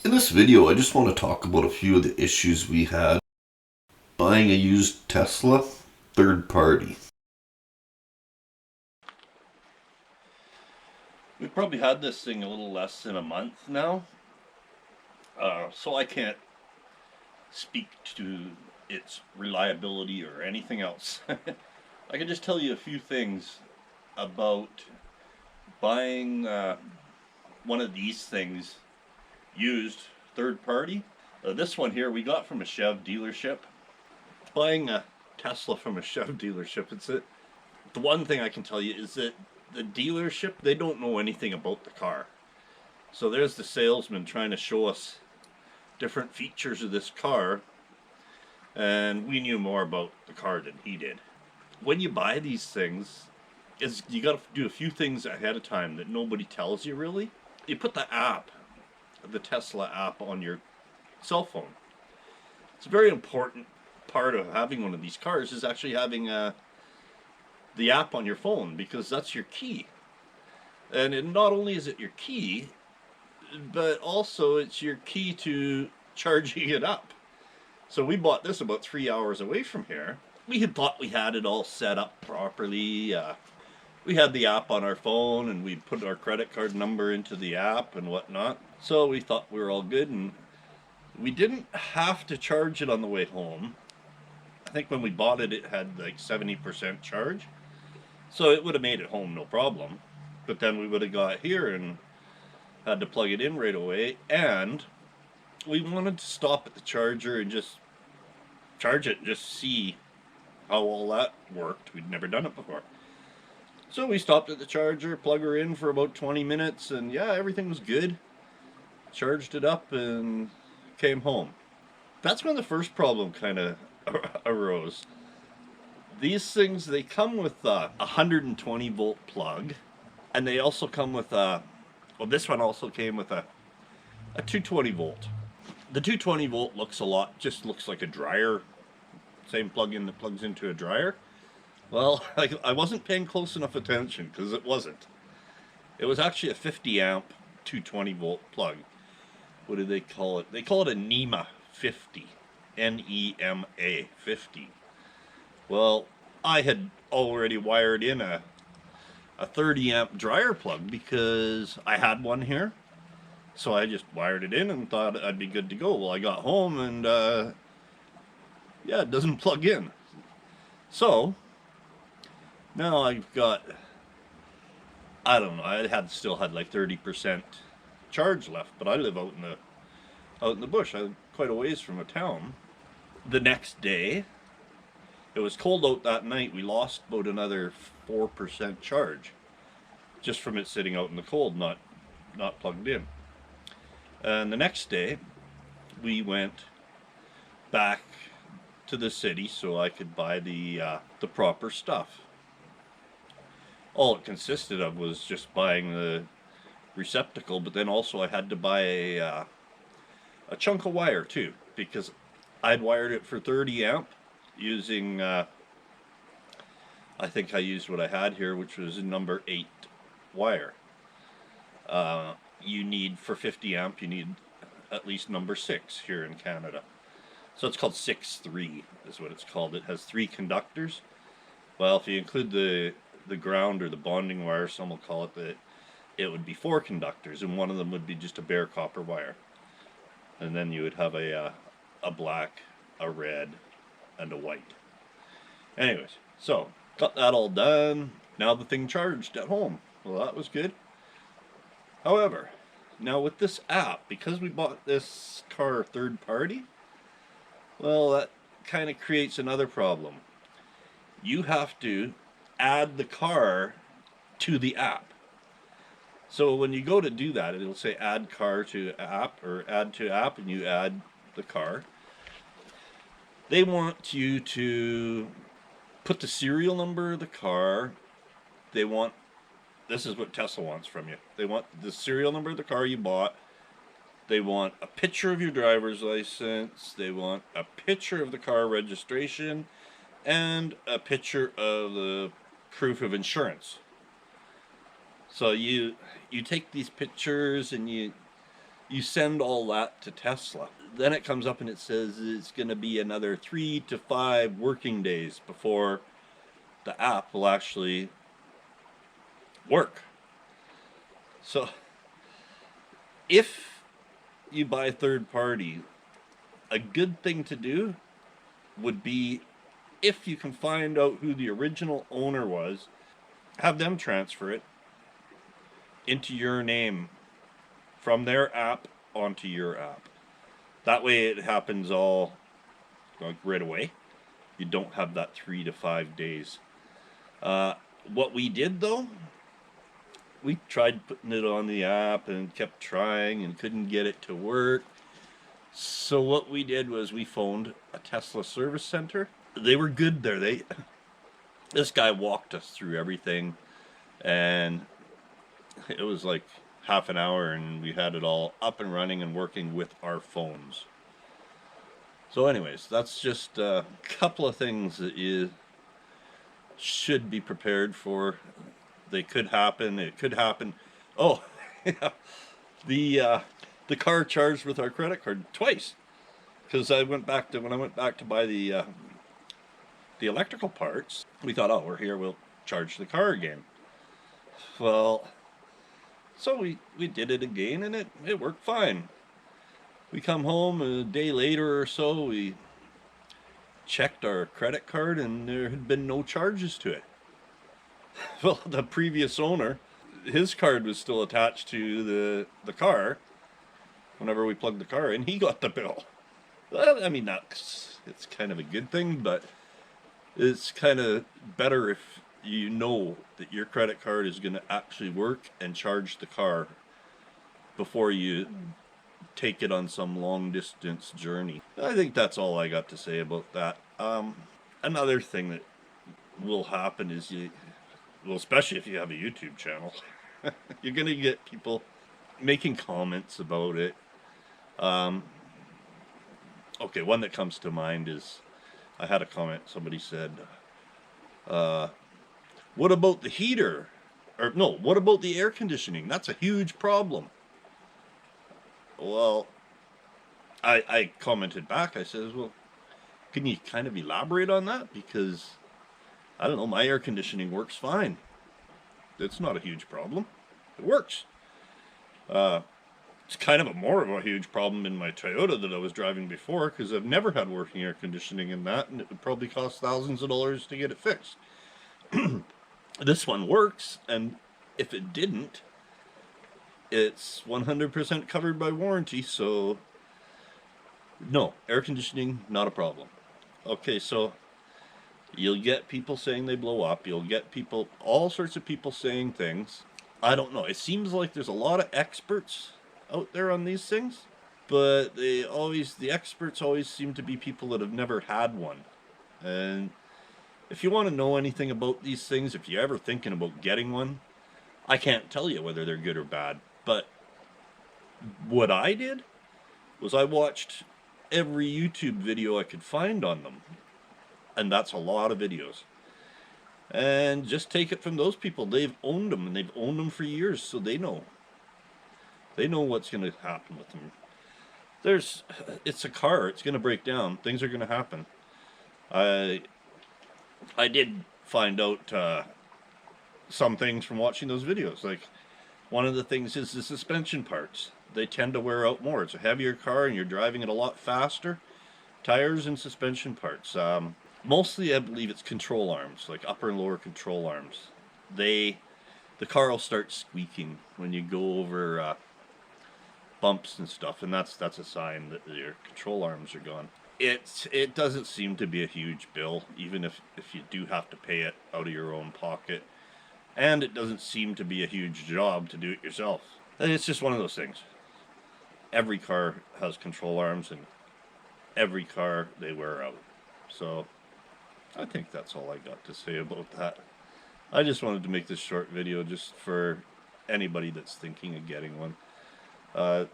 In this video, I just want to talk about a few of the issues we had buying a used Tesla third party. We've probably had this thing a little less than a month now, so I can't speak to its reliability or anything else. I can just tell you a few things about buying one of these things used third party. This one here we got from a Chev dealership. Buying a Tesla from a Chev dealership, the one thing I can tell you is that the dealership, they don't know anything about the car. So there's the salesman trying to show us different features of this car, and we knew more about the car than he did. When you buy these things, you got to do a few things ahead of time that nobody tells you really. You put the Tesla app on your cell phone. It's a very important part of having one of these cars is actually having the app on your phone, because that's your key. And not only is it your key, but also it's your key to charging it up. So we bought this about 3 hours away from here. We had thought we had it all set up properly. We had the app on our phone, and we put our credit card number into the app and whatnot. So we thought we were all good, and we didn't have to charge it on the way home. I think when we bought it, it had like 70% charge. So it would have made it home no problem. But then we would have got here and had to plug it in right away. And we wanted to stop at the charger and just charge it and just see how all that worked. We'd never done it before. So we stopped at the charger, plugged her in for about 20 minutes, and yeah, everything was good. Charged it up and came home. That's when the first problem kind of arose. These things, they come with a 120 volt plug, and they also come with well, this one also came with a 220 volt. The 220 volt just looks like a dryer, same plug-in that plugs into a dryer. Well, I wasn't paying close enough attention, because it wasn't. It was actually a 50 amp 220 volt plug. What do they call it? They call it a NEMA 50. NEMA 50. Well, I had already wired in a 30 amp dryer plug because I had one here. So I just wired it in and thought I'd be good to go. Well, I got home and yeah, it doesn't plug in. So now I've got, I don't know, I still had like 30% charge left, but I live out in the bush. I'm quite a ways from a town. The next day, it was cold out that night. We lost about another 4% charge just from it sitting out in the cold, not plugged in. And the next day, we went back to the city so I could buy the proper stuff. All it consisted of was just buying the receptacle, but then also I had to buy a chunk of wire too, because I'd wired it for 30 amp using I think I used what I had here, which was a number 8 wire. You need, for 50 amp, you need at least number 6 here in Canada. So it's called 6-3 is what it's called. It has 3 conductors. Well, if you include the ground or the bonding wire, some will call it, it would be 4 conductors, and one of them would be just a bare copper wire. And then you would have a black, a red, and a white. Anyways, so got that all done. Now the thing charged at home. Well, that was good. However, now with this app, because we bought this car third party, well, that kind of creates another problem. You have to add the car to the app. So when you go to do that, it'll say add car to app or add to app, and you add the car. They want you to put the serial number of the car. This is what Tesla wants from you. They want the serial number of the car you bought. They want a picture of your driver's license. They want a picture of the car registration and a picture of the proof of insurance. So you take these pictures and you You send all that to Tesla. Then it comes up and it says it's going to be another 3 to 5 working days before the app will actually work. So if you buy third party, a good thing to do would be, if you can find out who the original owner was, have them transfer it into your name from their app onto your app. That way it happens all like right away. You don't have that 3 to 5 days. What we did though, we tried putting it on the app and kept trying and couldn't get it to work. So what we did was we phoned a Tesla service center. They were good there. This guy walked us through everything, and it was like half an hour, and we had it all up and running and working with our phones. So anyways, that's just a couple of things that you should be prepared for. They could happen. It could happen. Oh, yeah. The car charged with our credit card twice, because when I went back to buy the electrical parts, we thought, oh, we're here, we'll charge the car again. Well, so we did it again, and it worked fine. We come home a day later or so, we checked our credit card, and there had been no charges to it. Well, the previous owner, his card was still attached to the car. Whenever we plugged the car in, he got the bill. Well, I mean, it's kind of a good thing, but it's kind of better if you know that your credit card is going to actually work and charge the car before you take it on some long distance journey. I think that's all I got to say about that. Another thing that will happen is especially if you have a YouTube channel, you're going to get people making comments about it. Okay, one that comes to mind is, I had a comment, somebody said, what about the heater? Or no, what about the air conditioning? That's a huge problem. Well, I commented back, I says, well, can you kind of elaborate on that? Because, I don't know, my air conditioning works fine. It's not a huge problem. It works. It's kind of more of a huge problem in my Toyota that I was driving before, because I've never had working air conditioning in that, and it would probably cost thousands of dollars to get it fixed. This one works, and if it didn't, it's 100% covered by warranty, so no, air conditioning, not a problem. Okay, so you'll get people saying they blow up, you'll get all sorts of people saying things. I don't know, it seems like there's a lot of experts out there on these things, but the experts always seem to be people that have never had one. And if you want to know anything about these things, if you're ever thinking about getting one, I can't tell you whether they're good or bad, but what I did was I watched every YouTube video I could find on them, and that's a lot of videos. And just take it from those people. They've owned them, and they've owned them for years, so they know. They know what's going to happen with them. It's a car. It's going to break down. Things are going to happen. I did find out some things from watching those videos. Like, one of the things is the suspension parts. They tend to wear out more. It's a heavier car, and you're driving it a lot faster. Tires and suspension parts. Mostly, I believe it's control arms, like upper and lower control arms. The car will start squeaking when you go over bumps and stuff, and that's a sign that your control arms are gone. It doesn't seem to be a huge bill, even if you do have to pay it out of your own pocket, and it doesn't seem to be a huge job to do it yourself. And it's just one of those things. Every car has control arms, and every car they wear out. So I think that's all I got to say about that. I just wanted to make this short video just for anybody that's thinking of getting one. A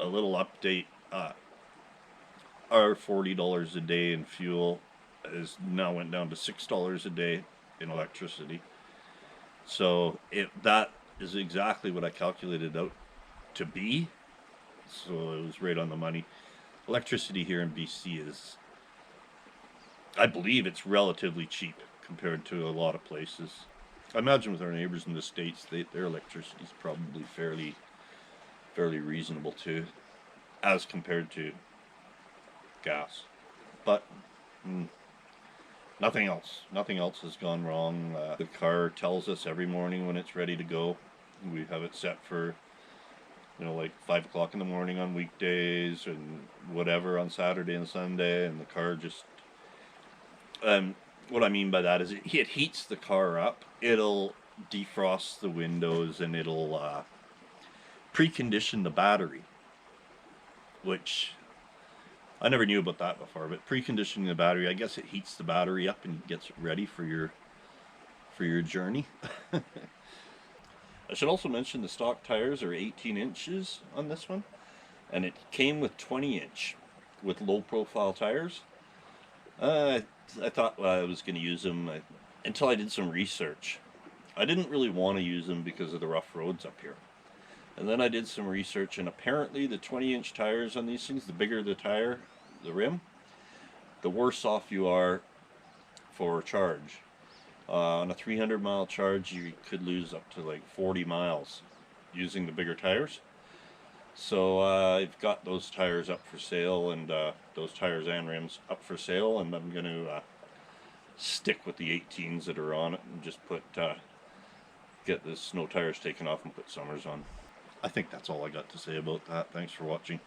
little update. Our $40 a day in fuel is now went down to $6 a day in electricity. So that is exactly what I calculated out to be. so it was right on the money. Electricity here in BC is, I believe it's relatively cheap compared to a lot of places. I imagine with our neighbors in the States, their electricity is probably fairly reasonable too, as compared to gas. But nothing else has gone wrong. The car tells us every morning when it's ready to go. We have it set for, like 5 o'clock in the morning on weekdays and whatever on Saturday and Sunday, and the car just, what I mean by that is it heats the car up. It'll defrost the windows and it'll precondition the battery, which I never knew about that before. But preconditioning the battery, I guess it heats the battery up and gets it ready for your journey. I should also mention the stock tires are 18 inches on this one, and it came with 20-inch with low profile tires. I thought I was going to use them until I did some research. I didn't really want to use them because of the rough roads up here. And then I did some research, and apparently the 20-inch tires on these things, the bigger the tire, the rim, the worse off you are for charge. On a 300-mile charge, you could lose up to like 40 miles using the bigger tires. So I've got those tires up for sale, and those tires and rims up for sale, and I'm going to stick with the 18s that are on it and just get the snow tires taken off and put Summers on. I think that's all I got to say about that. Thanks for watching.